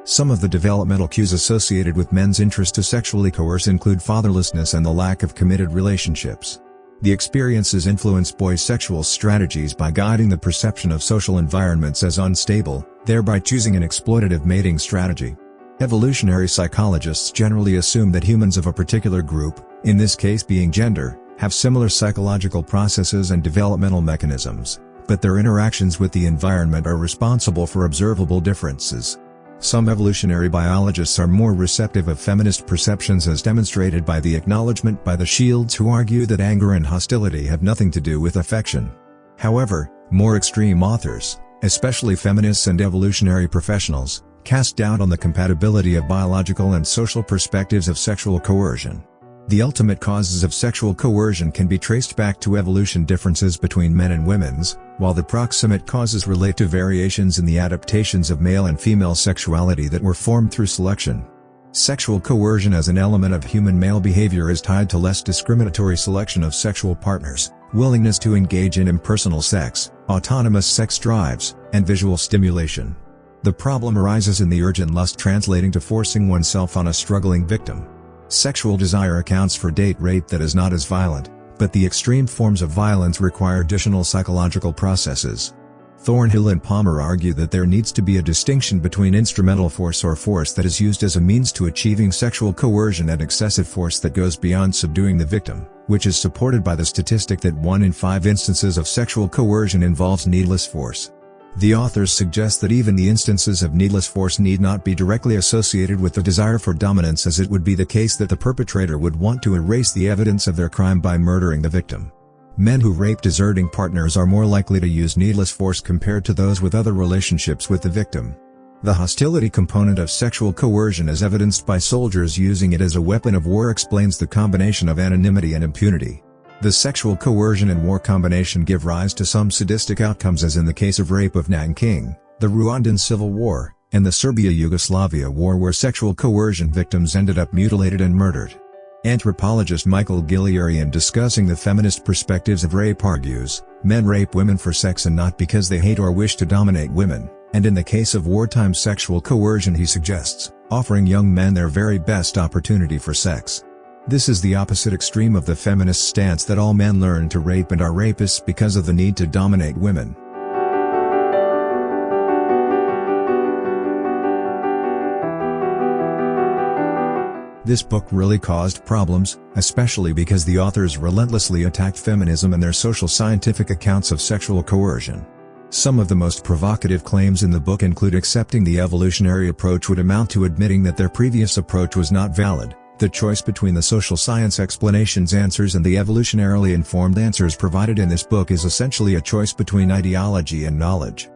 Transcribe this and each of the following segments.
Some of the developmental cues associated with men's interest to sexually coerce include fatherlessness and the lack of committed relationships. The experiences influence boys' sexual strategies by guiding the perception of social environments as unstable, thereby choosing an exploitative mating strategy. Evolutionary psychologists generally assume that humans of a particular group, in this case being gender, have similar psychological processes and developmental mechanisms, but their interactions with the environment are responsible for observable differences. Some evolutionary biologists are more receptive of feminist perceptions, as demonstrated by the acknowledgement by the Shields, who argue that anger and hostility have nothing to do with affection. However, more extreme authors, especially feminists and evolutionary professionals, cast doubt on the compatibility of biological and social perspectives of sexual coercion. The ultimate causes of sexual coercion can be traced back to evolution differences between men and women's, while the proximate causes relate to variations in the adaptations of male and female sexuality that were formed through selection. Sexual coercion as an element of human male behavior is tied to less discriminatory selection of sexual partners, willingness to engage in impersonal sex, autonomous sex drives, and visual stimulation. The problem arises in the urge and lust translating to forcing oneself on a struggling victim. Sexual desire accounts for date rape that is not as violent, but the extreme forms of violence require additional psychological processes. Thornhill and Palmer argue that there needs to be a distinction between instrumental force or force that is used as a means to achieving sexual coercion and excessive force that goes beyond subduing the victim, which is supported by the statistic that 1 in 5 instances of sexual coercion involves needless force. The authors suggest that even the instances of needless force need not be directly associated with the desire for dominance, as it would be the case that the perpetrator would want to erase the evidence of their crime by murdering the victim. Men who rape deserting partners are more likely to use needless force compared to those with other relationships with the victim. The hostility component of sexual coercion, as evidenced by soldiers using it as a weapon of war, explains the combination of anonymity and impunity. The sexual coercion and war combination give rise to some sadistic outcomes, as in the case of rape of Nanking, the Rwandan Civil War, and the Serbia-Yugoslavia War, where sexual coercion victims ended up mutilated and murdered. Anthropologist Michael Gillieri, in discussing the feminist perspectives of rape, argues, men rape women for sex and not because they hate or wish to dominate women, and in the case of wartime sexual coercion, he suggests, offering young men their very best opportunity for sex. This is the opposite extreme of the feminist stance that all men learn to rape and are rapists because of the need to dominate women. This book really caused problems, especially because the authors relentlessly attacked feminism and their social scientific accounts of sexual coercion. Some of the most provocative claims in the book include accepting the evolutionary approach would amount to admitting that their previous approach was not valid. The choice between the social science explanations answers and the evolutionarily informed answers provided in this book is essentially a choice between ideology and knowledge.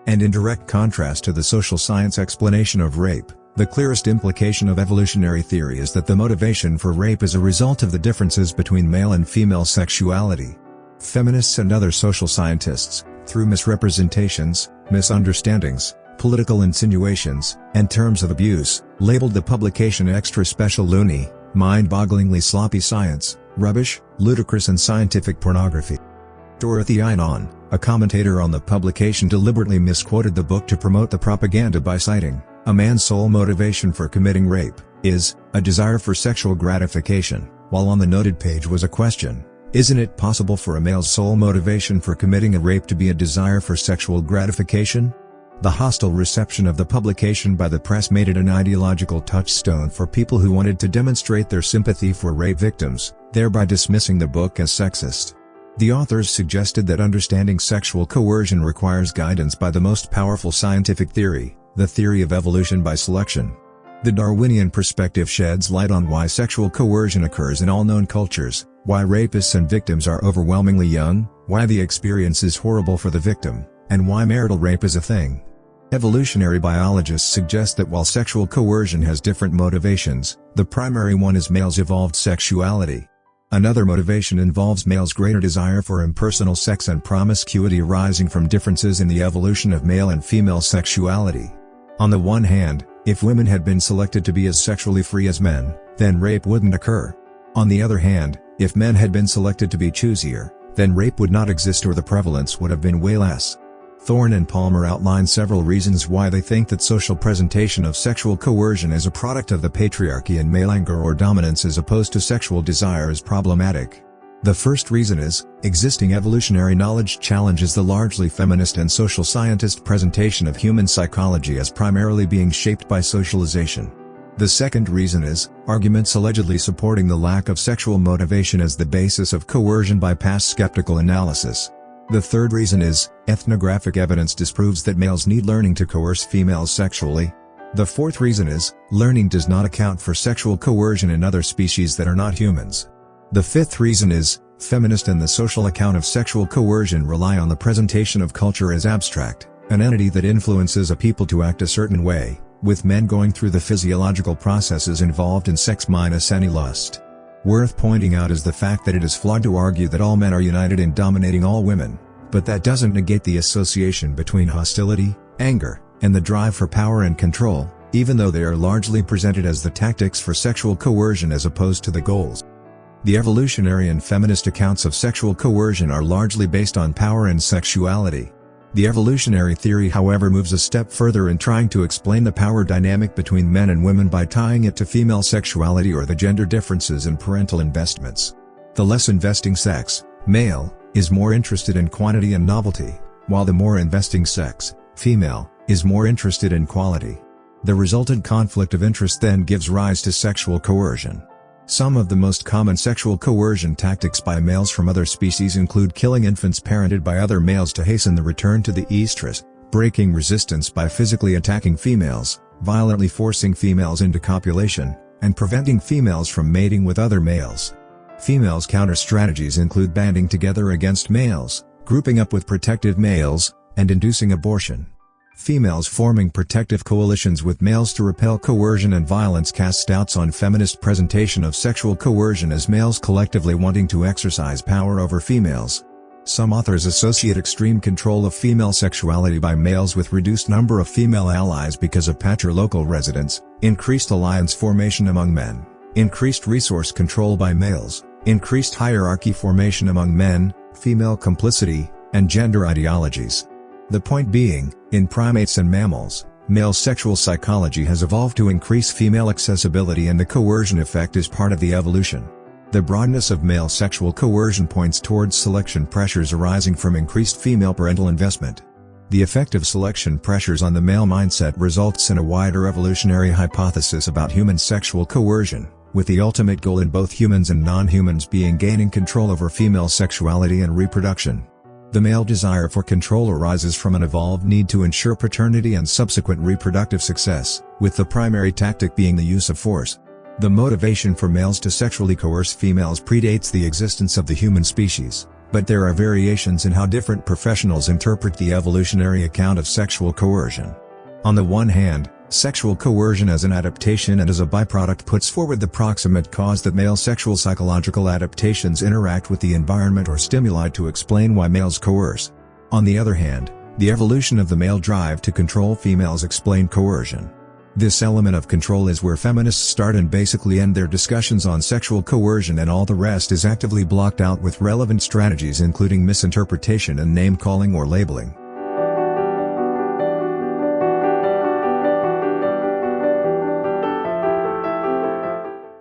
And in direct contrast to the social science explanation of rape, the clearest implication of evolutionary theory is that the motivation for rape is a result of the differences between male and female sexuality. Feminists and other social scientists, through misrepresentations, misunderstandings, political insinuations, and terms of abuse, labeled the publication extra special, loony, mind-bogglingly sloppy science, rubbish, ludicrous and scientific pornography. Dorothy Einon, a commentator on the publication, deliberately misquoted the book to promote the propaganda by citing, "A man's sole motivation for committing rape is a desire for sexual gratification," while on the noted page was a question, "Isn't it possible for a male's sole motivation for committing a rape to be a desire for sexual gratification?" The hostile reception of the publication by the press made it an ideological touchstone for people who wanted to demonstrate their sympathy for rape victims, thereby dismissing the book as sexist. The authors suggested that understanding sexual coercion requires guidance by the most powerful scientific theory, the theory of evolution by selection. The Darwinian perspective sheds light on why sexual coercion occurs in all known cultures, why rapists and victims are overwhelmingly young, why the experience is horrible for the victim, and why marital rape is a thing. Evolutionary biologists suggest that while sexual coercion has different motivations, the primary one is males' evolved sexuality. Another motivation involves males' greater desire for impersonal sex and promiscuity arising from differences in the evolution of male and female sexuality. On the one hand, if women had been selected to be as sexually free as men, then rape wouldn't occur. On the other hand, if men had been selected to be choosier, then rape would not exist, or the prevalence would have been way less. Thorne and Palmer outline several reasons why they think that social presentation of sexual coercion as a product of the patriarchy and male anger or dominance as opposed to sexual desire is problematic. The first reason is, existing evolutionary knowledge challenges the largely feminist and social scientist presentation of human psychology as primarily being shaped by socialization. The second reason is, arguments allegedly supporting the lack of sexual motivation as the basis of coercion by past skeptical analysis. The third reason is, ethnographic evidence disproves that males need learning to coerce females sexually. The fourth reason is, learning does not account for sexual coercion in other species that are not humans. The fifth reason is, feminist and the social account of sexual coercion rely on the presentation of culture as abstract, an entity that influences a people to act a certain way, with men going through the physiological processes involved in sex minus any lust. Worth pointing out is the fact that it is flawed to argue that all men are united in dominating all women, but that doesn't negate the association between hostility, anger, and the drive for power and control, even though they are largely presented as the tactics for sexual coercion as opposed to the goals. The evolutionary and feminist accounts of sexual coercion are largely based on power and sexuality. The evolutionary theory, however, moves a step further in trying to explain the power dynamic between men and women by tying it to female sexuality or the gender differences in parental investments. The less investing sex, male, is more interested in quantity and novelty, while the more investing sex, female, is more interested in quality. The resultant conflict of interest then gives rise to sexual coercion. Some of the most common sexual coercion tactics by males from other species include killing infants parented by other males to hasten the return to the estrus, breaking resistance by physically attacking females, violently forcing females into copulation, and preventing females from mating with other males. Females' counter-strategies include banding together against males, grouping up with protected males, and inducing abortion. Females forming protective coalitions with males to repel coercion and violence casts doubts on feminist presentation of sexual coercion as males collectively wanting to exercise power over females. Some authors associate extreme control of female sexuality by males with reduced number of female allies because of patrilocal residence, increased alliance formation among men, increased resource control by males, increased hierarchy formation among men, female complicity, and gender ideologies. The point being, in primates and mammals, male sexual psychology has evolved to increase female accessibility, and the coercion effect is part of the evolution. The broadness of male sexual coercion points towards selection pressures arising from increased female parental investment. The effect of selection pressures on the male mindset results in a wider evolutionary hypothesis about human sexual coercion, with the ultimate goal in both humans and non-humans being gaining control over female sexuality and reproduction. The male desire for control arises from an evolved need to ensure paternity and subsequent reproductive success, with the primary tactic being the use of force. The motivation for males to sexually coerce females predates the existence of the human species, but there are variations in how different professionals interpret the evolutionary account of sexual coercion. On the one hand, sexual coercion as an adaptation and as a byproduct puts forward the proximate cause that male sexual psychological adaptations interact with the environment or stimuli to explain why males coerce. On the other hand, the evolution of the male drive to control females explain coercion. This element of control is where feminists start and basically end their discussions on sexual coercion, and all the rest is actively blocked out with relevant strategies including misinterpretation and name-calling or labeling.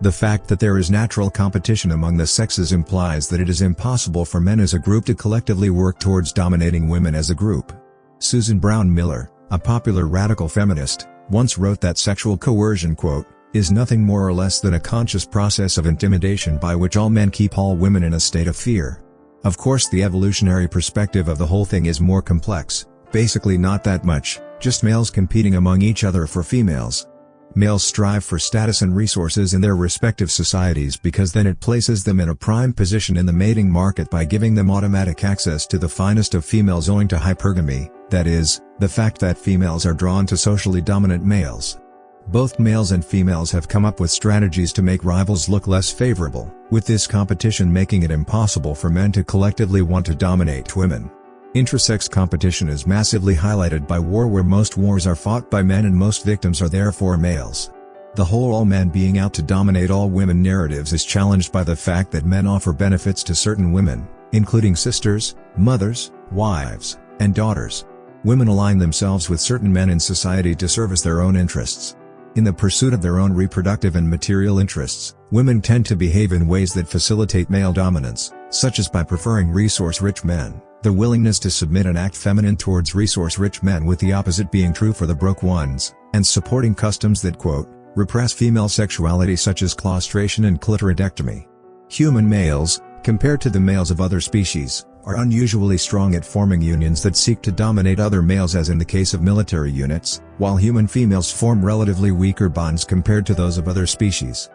The fact that there is natural competition among the sexes implies that it is impossible for men as a group to collectively work towards dominating women as a group. Susan Brown Miller, a popular radical feminist, once wrote that sexual coercion, quote, is nothing more or less than a conscious process of intimidation by which all men keep all women in a state of fear. Of course, the evolutionary perspective of the whole thing is more complex, basically not that much, just males competing among each other for females. Males strive for status and resources in their respective societies because then it places them in a prime position in the mating market by giving them automatic access to the finest of females owing to hypergamy, that is, the fact that females are drawn to socially dominant males. Both males and females have come up with strategies to make rivals look less favorable, with this competition making it impossible for men to collectively want to dominate women. Intersex competition is massively highlighted by war, where most wars are fought by men and most victims are therefore males. The whole all men being out to dominate all women narratives is challenged by the fact that men offer benefits to certain women, including sisters, mothers, wives, and daughters. Women align themselves with certain men in society to service their own interests. In the pursuit of their own reproductive and material interests, women tend to behave in ways that facilitate male dominance, such as by preferring resource-rich men, the willingness to submit and act feminine towards resource-rich men with the opposite being true for the broke ones, and supporting customs that quote, repress female sexuality such as claustration and clitoridectomy. Human males, compared to the males of other species, are unusually strong at forming unions that seek to dominate other males as in the case of military units, while human females form relatively weaker bonds compared to those of other species.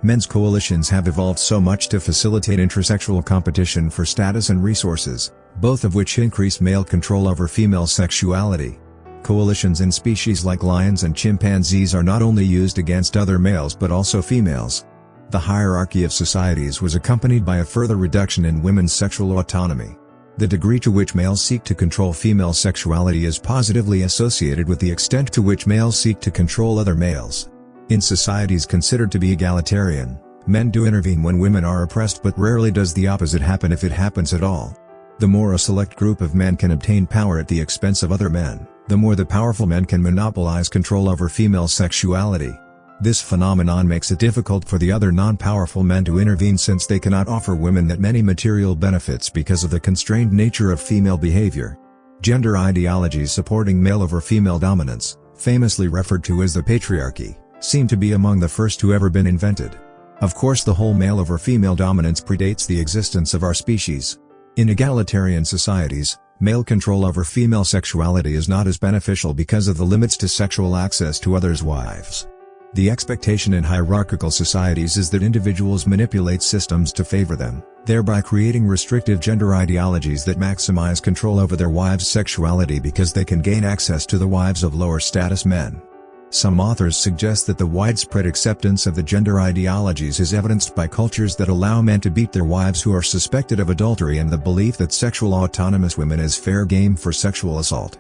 Men's coalitions have evolved so much to facilitate intersexual competition for status and resources, both of which increase male control over female sexuality. Coalitions in species like lions and chimpanzees are not only used against other males but also females. The hierarchy of societies was accompanied by a further reduction in women's sexual autonomy. The degree to which males seek to control female sexuality is positively associated with the extent to which males seek to control other males. In societies considered to be egalitarian, men do intervene when women are oppressed, but rarely does the opposite happen if it happens at all. The more a select group of men can obtain power at the expense of other men, the more the powerful men can monopolize control over female sexuality. This phenomenon makes it difficult for the other non-powerful men to intervene since they cannot offer women that many material benefits because of the constrained nature of female behavior. Gender ideologies supporting male over female dominance, famously referred to as the patriarchy, seem to be among the first to ever been invented. Of course, the whole male over female dominance predates the existence of our species. In egalitarian societies, male control over female sexuality is not as beneficial because of the limits to sexual access to others' wives. The expectation in hierarchical societies is that individuals manipulate systems to favor them, thereby creating restrictive gender ideologies that maximize control over their wives' sexuality because they can gain access to the wives of lower status men. Some authors suggest that the widespread acceptance of the gender ideologies is evidenced by cultures that allow men to beat their wives who are suspected of adultery and the belief that sexual autonomous women is fair game for sexual assault.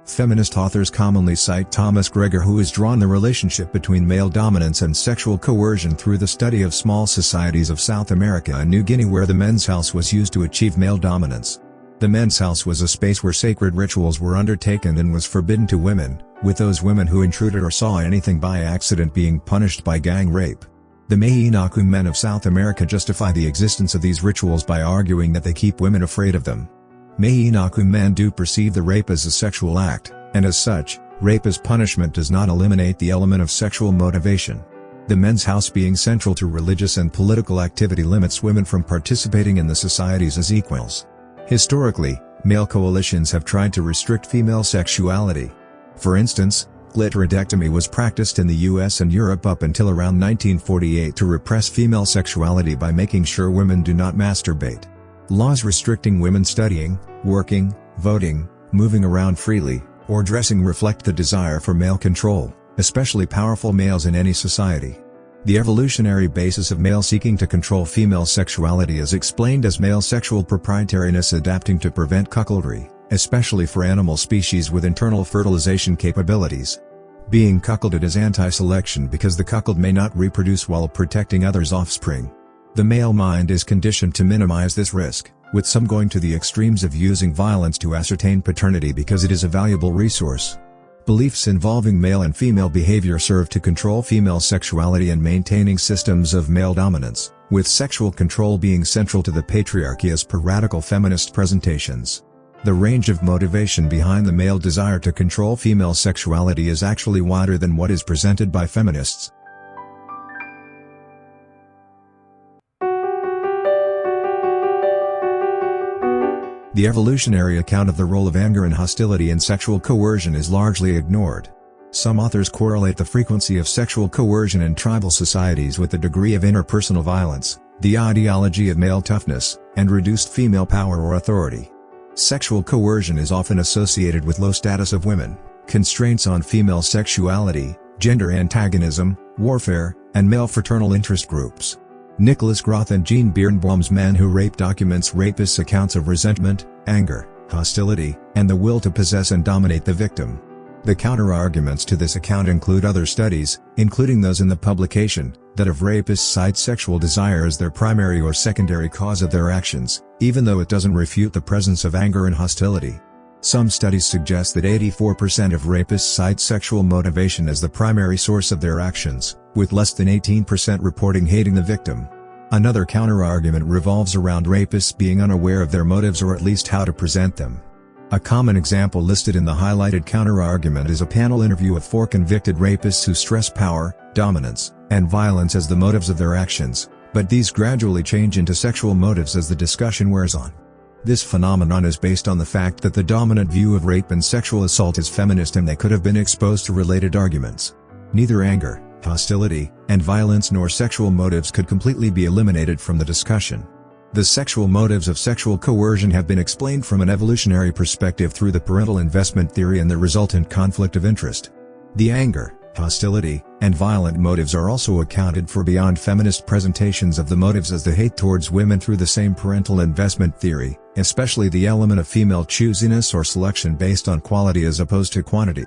Feminist authors commonly cite Thomas Gregor, who has drawn the relationship between male dominance and sexual coercion through the study of small societies of South America and New Guinea where the men's house was used to achieve male dominance. The men's house was a space where sacred rituals were undertaken and was forbidden to women, with those women who intruded or saw anything by accident being punished by gang rape. The Mainaku men of South America justify the existence of these rituals by arguing that they keep women afraid of them. Mainaku men do perceive the rape as a sexual act, and as such, rape as punishment does not eliminate the element of sexual motivation. The men's house being central to religious and political activity limits women from participating in the societies as equals. Historically, male coalitions have tried to restrict female sexuality. For instance, clitoridectomy was practiced in the US and Europe up until around 1948 to repress female sexuality by making sure women do not masturbate. Laws restricting women studying, working, voting, moving around freely, or dressing reflect the desire for male control, especially powerful males in any society. The evolutionary basis of male seeking to control female sexuality is explained as male sexual proprietariness adapting to prevent cuckoldry, especially for animal species with internal fertilization capabilities. Being cuckolded is anti-selection because the cuckold may not reproduce while protecting others' offspring. The male mind is conditioned to minimize this risk, with some going to the extremes of using violence to ascertain paternity because it is a valuable resource. Beliefs involving male and female behavior serve to control female sexuality and maintaining systems of male dominance, with sexual control being central to the patriarchy as per radical feminist presentations. The range of motivation behind the male desire to control female sexuality is actually wider than what is presented by feminists. The evolutionary account of the role of anger and hostility in sexual coercion is largely ignored. Some authors correlate the frequency of sexual coercion in tribal societies with the degree of interpersonal violence, the ideology of male toughness, and reduced female power or authority. Sexual coercion is often associated with low status of women, constraints on female sexuality, gender antagonism, warfare, and male fraternal interest groups. Nicholas Groth and Jean Birnbaum's Man Who Raped documents rapists' accounts of resentment, anger, hostility, and the will to possess and dominate the victim. The counter-arguments to this account include other studies, including those in the publication, that of rapists cite sexual desire as their primary or secondary cause of their actions, even though it doesn't refute the presence of anger and hostility. Some studies suggest that 84% of rapists cite sexual motivation as the primary source of their actions, with less than 18% reporting hating the victim. Another counterargument revolves around rapists being unaware of their motives or at least how to present them. A common example listed in the highlighted counterargument is a panel interview of 4 convicted rapists who stress power, dominance, and violence as the motives of their actions, but these gradually change into sexual motives as the discussion wears on. This phenomenon is based on the fact that the dominant view of rape and sexual assault is feminist, and they could have been exposed to related arguments. Neither anger, hostility, and violence nor sexual motives could completely be eliminated from the discussion. The sexual motives of sexual coercion have been explained from an evolutionary perspective through the parental investment theory and the resultant conflict of interest. The anger, hostility, and violent motives are also accounted for beyond feminist presentations of the motives as the hate towards women through the same parental investment theory, especially the element of female choosiness or selection based on quality as opposed to quantity.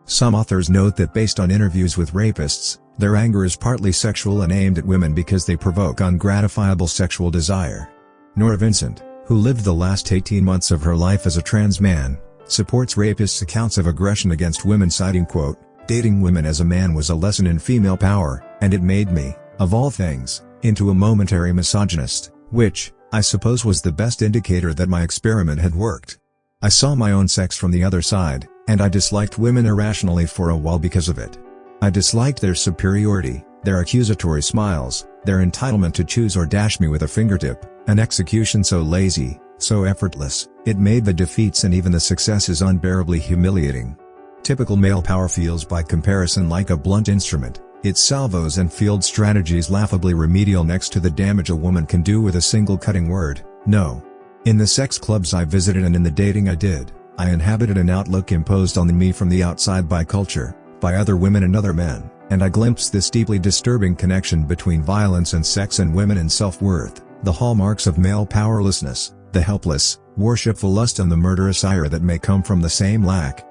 Some authors note that based on interviews with rapists, their anger is partly sexual and aimed at women because they provoke ungratifiable sexual desire. Nora Vincent, who lived the last 18 months of her life as a trans man, supports rapists' accounts of aggression against women, citing, quote, "Dating women as a man was a lesson in female power, and it made me, of all things, into a momentary misogynist, which, I suppose, was the best indicator that my experiment had worked. I saw my own sex from the other side, and I disliked women irrationally for a while because of it. I disliked their superiority, their accusatory smiles, their entitlement to choose or dash me with a fingertip, an execution so lazy, so effortless, it made the defeats and even the successes unbearably humiliating. Typical male power feels by comparison like a blunt instrument, its salvos and field strategies laughably remedial next to the damage a woman can do with a single cutting word, no. In the sex clubs I visited and in the dating I did, I inhabited an outlook imposed on me from the outside by culture, by other women and other men, and I glimpsed this deeply disturbing connection between violence and sex and women and self-worth, the hallmarks of male powerlessness, the helpless, worshipful lust and the murderous ire that may come from the same lack.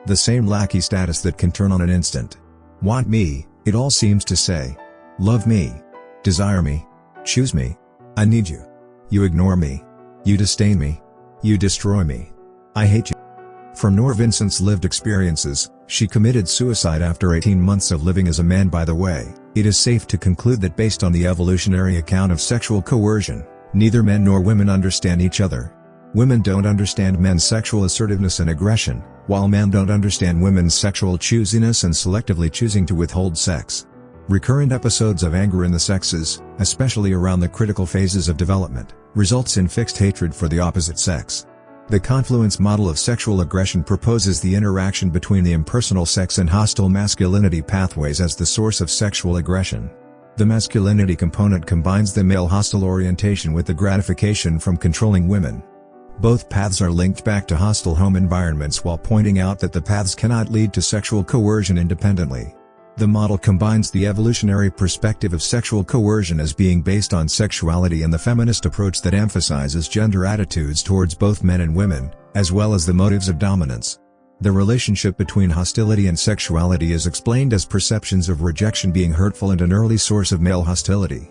The same lackey status that can turn on an instant. Want me, it all seems to say. Love me. Desire me. Choose me. I need you. You ignore me. You disdain me. You destroy me. I hate you. From Nora Vincent's lived experiences, she committed suicide after 18 months of living as a man. By the way, it is safe to conclude that based on the evolutionary account of sexual coercion, neither men nor women understand each other. Women don't understand men's sexual assertiveness and aggression, while men don't understand women's sexual choosiness and selectively choosing to withhold sex. Recurrent episodes of anger in the sexes, especially around the critical phases of development, results in fixed hatred for the opposite sex. The confluence model of sexual aggression proposes the interaction between the impersonal sex and hostile masculinity pathways as the source of sexual aggression. The masculinity component combines the male hostile orientation with the gratification from controlling women. Both paths are linked back to hostile home environments while pointing out that the paths cannot lead to sexual coercion independently. The model combines the evolutionary perspective of sexual coercion as being based on sexuality and the feminist approach that emphasizes gender attitudes towards both men and women, as well as the motives of dominance. The relationship between hostility and sexuality is explained as perceptions of rejection being hurtful and an early source of male hostility.